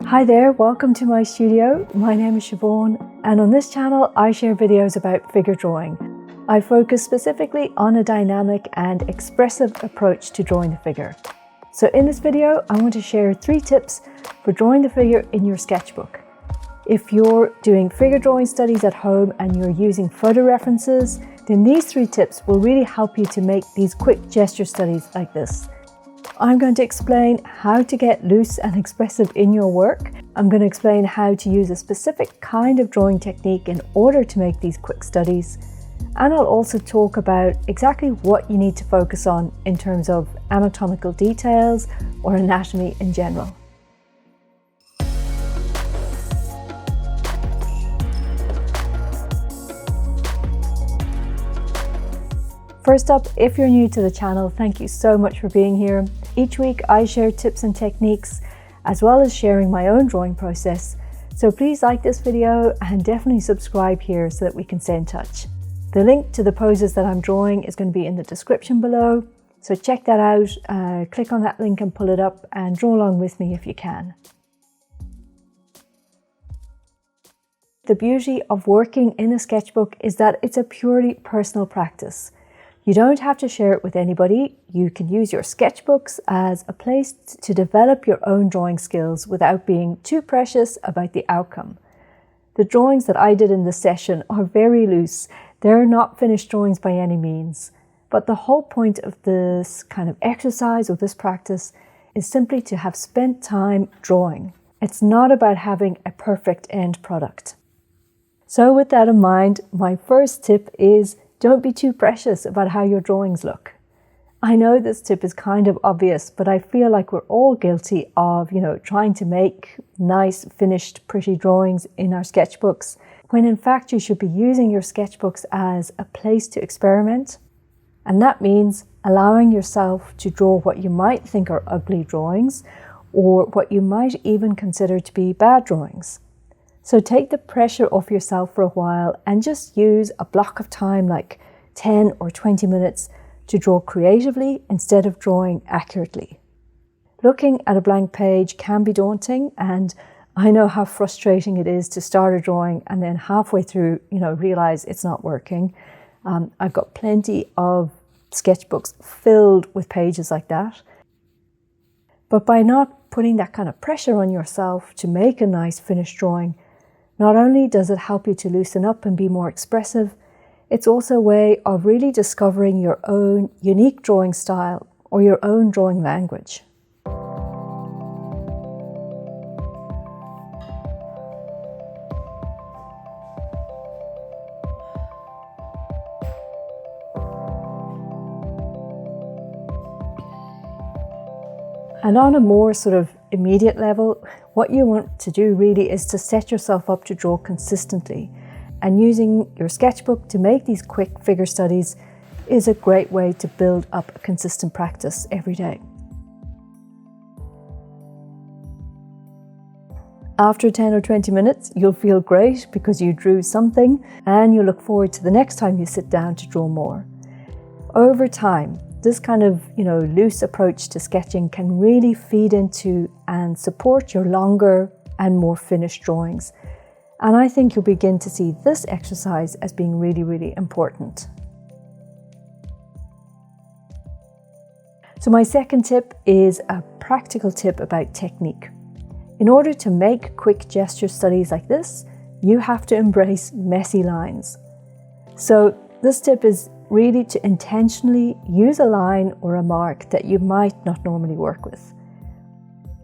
Hi there, welcome to my studio. My name is Siobhan, and on this channel I share videos about figure drawing. I focus specifically on a dynamic and expressive approach to drawing the figure. So in this video I want to share 3 tips for drawing the figure in your sketchbook. If you're doing figure drawing studies at home and you're using photo references, then these 3 tips will really help you to make these quick gesture studies like this. I'm going to explain how to get loose and expressive in your work. I'm going to explain how to use a specific kind of drawing technique in order to make these quick studies. And I'll also talk about exactly what you need to focus on in terms of anatomical details or anatomy in general. First up, if you're new to the channel, thank you so much for being here. Each week I share tips and techniques as well as sharing my own drawing process. So please like this video and definitely subscribe here so that we can stay in touch. The link to the poses that I'm drawing is going to be in the description below. So check that out, click on that link and pull it up and draw along with me if you can. The beauty of working in a sketchbook is that it's a purely personal practice. You don't have to share it with anybody. You can use your sketchbooks as a place to develop your own drawing skills without being too precious about the outcome. The drawings that I did in this session are very loose. They're not finished drawings by any means. But the whole point of this kind of exercise or this practice is simply to have spent time drawing. It's not about having a perfect end product. So with that in mind, my first tip is don't be too precious about how your drawings look. I know this tip is kind of obvious, but I feel like we're all guilty of, trying to make nice, finished, pretty drawings in our sketchbooks, when in fact you should be using your sketchbooks as a place to experiment. And that means allowing yourself to draw what you might think are ugly drawings, or what you might even consider to be bad drawings. So take the pressure off yourself for a while and just use a block of time like 10 or 20 minutes to draw creatively instead of drawing accurately. Looking at a blank page can be daunting, and I know how frustrating it is to start a drawing and then halfway through, realize it's not working. I've got plenty of sketchbooks filled with pages like that. But by not putting that kind of pressure on yourself to make a nice finished drawing, not only does it help you to loosen up and be more expressive, it's also a way of really discovering your own unique drawing style or your own drawing language. And on a more sort of immediate level, what you want to do really is to set yourself up to draw consistently. And using your sketchbook to make these quick figure studies is a great way to build up a consistent practice every day. After 10 or 20 minutes, you'll feel great because you drew something, and you look forward to the next time you sit down to draw more. Over time, this kind of, loose approach to sketching can really feed into and support your longer and more finished drawings. And I think you'll begin to see this exercise as being really, really important. So my second tip is a practical tip about technique. In order to make quick gesture studies like this, you have to embrace messy lines. So this tip is really to intentionally use a line or a mark that you might not normally work with.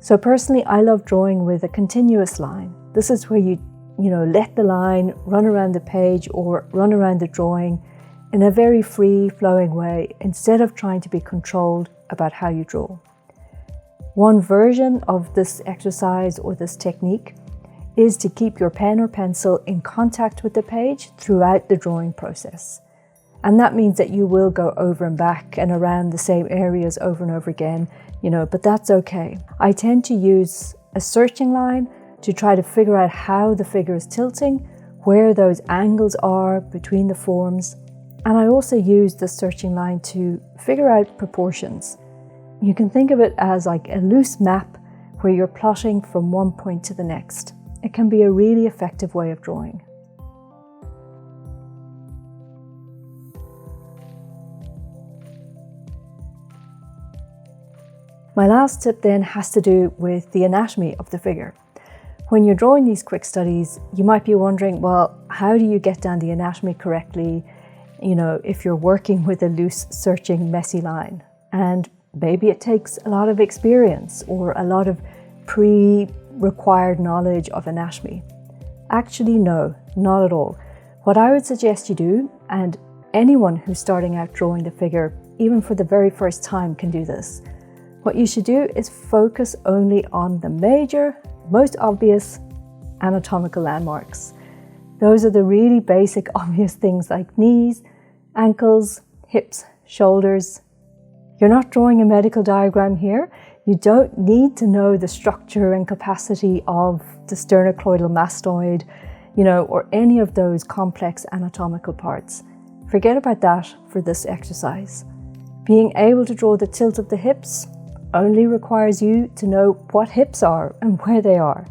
So personally, I love drawing with a continuous line. This is where you let the line run around the page or run around the drawing in a very free flowing way instead of trying to be controlled about how you draw. One version of this exercise or this technique is to keep your pen or pencil in contact with the page throughout the drawing process. And that means that you will go over and back and around the same areas over and over again, but that's okay. I tend to use a searching line to try to figure out how the figure is tilting, where those angles are between the forms. And I also use the searching line to figure out proportions. You can think of it as like a loose map where you're plotting from one point to the next. It can be a really effective way of drawing. My last tip then has to do with the anatomy of the figure. When you're drawing these quick studies, you might be wondering, well, how do you get down the anatomy correctly, if you're working with a loose, searching, messy line? And maybe it takes a lot of experience or a lot of pre-required knowledge of anatomy. Actually, no, not at all. What I would suggest you do, and anyone who's starting out drawing the figure, even for the very first time, can do this. What you should do is focus only on the major, most obvious anatomical landmarks. Those are the really basic, obvious things like knees, ankles, hips, shoulders. You're not drawing a medical diagram here. You don't need to know the structure and capacity of the sternocleidomastoid mastoid, or any of those complex anatomical parts. Forget about that for this exercise. Being able to draw the tilt of the hips only requires you to know what hips are and where they are.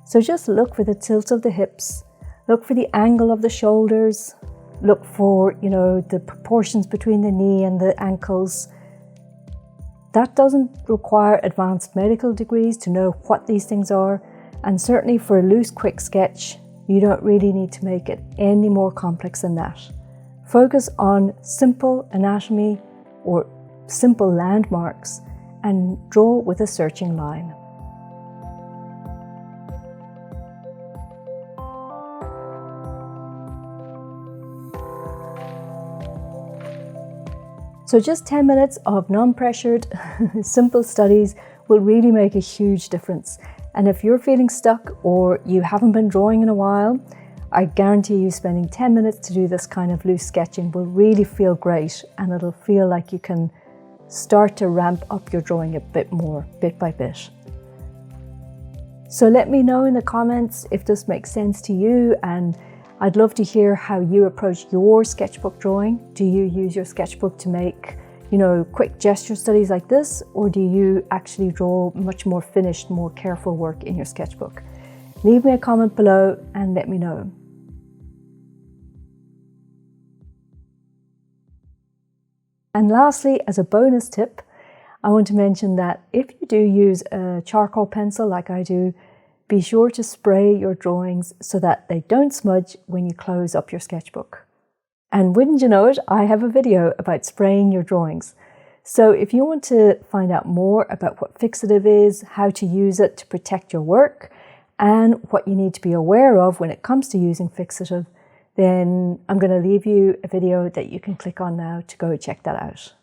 So just look for the tilt of the hips, look for the angle of the shoulders, look for, the proportions between the knee and the ankles. That doesn't require advanced medical degrees to know what these things are, and certainly for a loose, quick sketch, you don't really need to make it any more complex than that. Focus on simple anatomy or simple landmarks and draw with a searching line. So just 10 minutes of non-pressured, simple studies will really make a huge difference. And if you're feeling stuck or you haven't been drawing in a while, I guarantee you spending 10 minutes to do this kind of loose sketching will really feel great, and it'll feel like you can start to ramp up your drawing a bit more, bit by bit. So let me know in the comments if this makes sense to you, and I'd love to hear how you approach your sketchbook drawing. Do you use your sketchbook to make, quick gesture studies like this, or do you actually draw much more finished, more careful work in your sketchbook? Leave me a comment below and let me know. And lastly, as a bonus tip, I want to mention that if you do use a charcoal pencil like I do, be sure to spray your drawings so that they don't smudge when you close up your sketchbook. And wouldn't you know it, I have a video about spraying your drawings. So if you want to find out more about what fixative is, how to use it to protect your work, and what you need to be aware of when it comes to using fixative, then I'm going to leave you a video that you can click on now to go check that out.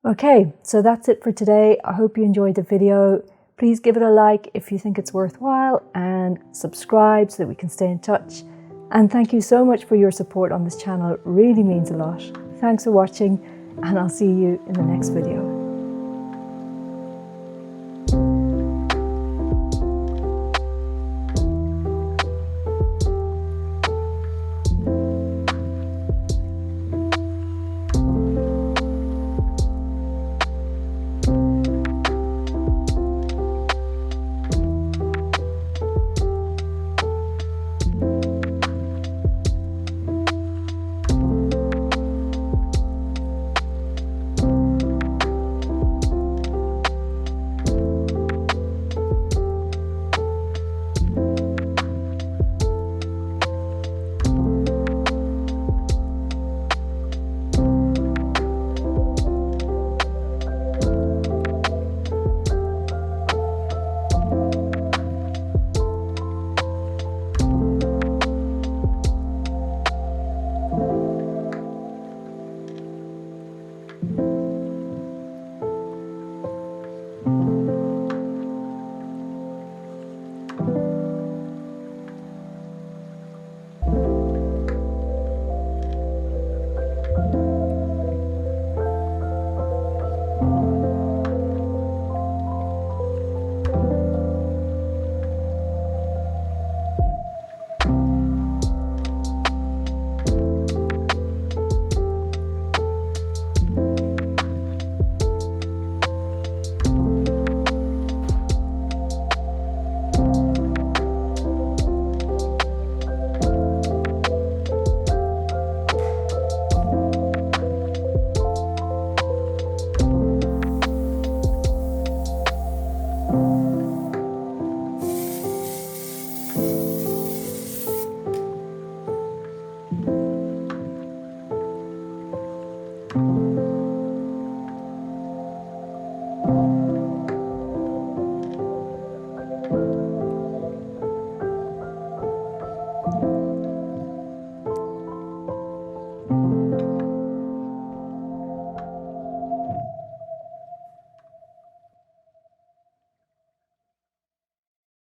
Okay, so that's it for today. I hope you enjoyed the video. Please give it a like if you think it's worthwhile, and subscribe so that we can stay in touch. And thank you so much for your support on this channel. It really means a lot. Thanks for watching, and I'll see you in the next video. you.